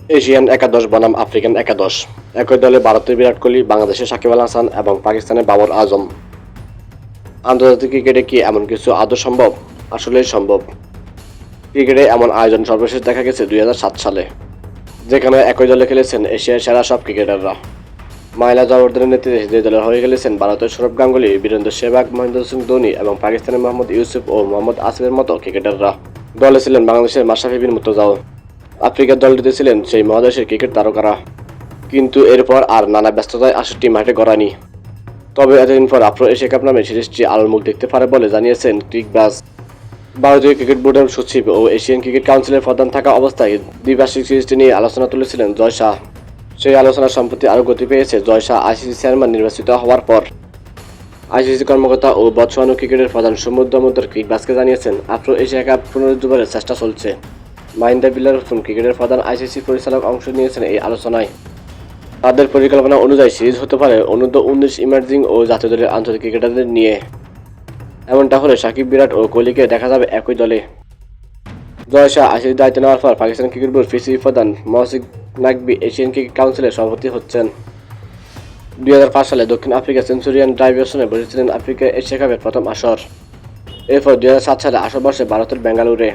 Asian একাদশ বনাম African একাদশ। একই দলে ভারতের বিরাট কোহলি, বাংলাদেশের সাকিব আল হাসান এবং পাকিস্তানের বাবর আজম। আন্তর্জাতিক ক্রিকেটে কি এমন কিছু আদৌ সম্ভব? আসলেই সম্ভব। ক্রিকেটে এমন আয়োজন সর্বশেষ দেখা গেছে 2007 সালে, যেখানে একই দলে খেলেছেন এশিয়ার সেরা সব ক্রিকেটাররা। মাইলা জবরদনের নেতৃত্বে যে দলের হয়ে খেলেছেন ভারতের সৌরভ গাঙ্গুলি, বীরেন্দ্র সেহবাগ, মহেন্দ্র সিং ধোনি এবং পাকিস্তানের মোহাম্মদ ইউসুফ ও মোহাম্মদ আসিফের মতো ক্রিকেটাররা। দলে ছিলেন বাংলাদেশের মাশরাফি বিন মুর্তজাও। আফ্রিকার দলটিতে ছিলেন সেই মহাদেশের ক্রিকেট তারকারা। কিন্তু এরপর আর নানা ব্যস্ততায় 68টি মাঠে গড়ায়নি। তবে এতদিন পর আফ্রো এশিয়া কাপ নামে সিরিজটি আলোর মুখ দেখতে পারে বলে জানিয়েছেন ক্রিকবাজ। ভারতীয় ক্রিকেট বোর্ডের সচিব ও এশিয়ান ক্রিকেট কাউন্সিলের প্রধান থাকা অবস্থায় দ্বিবার্ষিক সিরিজটি নিয়ে আলোচনা তুলেছিলেন জয় শাহ। সেই আলোচনা সম্প্রতি আরও গতি পেয়েছে জয় শাহ আইসিসি চেয়ারম্যান নির্বাচিত হওয়ার পর। আইসিসি কর্মকর্তা ও বতসোয়ানা ক্রিকেটের প্রধান সমুদ্র দামোদর ক্রিকবাজকে জানিয়েছেন আফ্রো এশিয়া কাপ পুনরুজ্জীবনের চেষ্টা চলছে। মাহিন্দা বিল্লার হোসেন ক্রিকেটের প্রধান আইসিসি পরিচালক অংশ নিয়েছেন এই আলোচনায়। তাদের পরিকল্পনা অনুযায়ী সিরিজ হতে পারে অনূর্ধ্ব-19 ইমার্জিং ও জাতীয় দলের আন্তর্জাতিক ক্রিকেটারদের নিয়ে। এমনটা হলে সাকিব, বিরাট ও কোহলিকে দেখা যাবে একই দলে। জয় শাহ আইসিসির দায়িত্ব নেওয়ার পর পাকিস্তান ক্রিকেট বোর্ড পিসিবি প্রধান মহসিন নাকভি এশিয়ান ক্রিকেট কাউন্সিলের সভাপতি হচ্ছেন। 2005 সালে দক্ষিণ আফ্রিকা সেঞ্চুরিয়ান ডাইভারশনে বসেছিলেন আফ্রিকা এশিয়া কাপের প্রথম আসর। এরপর 2007 সালে আসর বসে ভারতের বেঙ্গালুরে।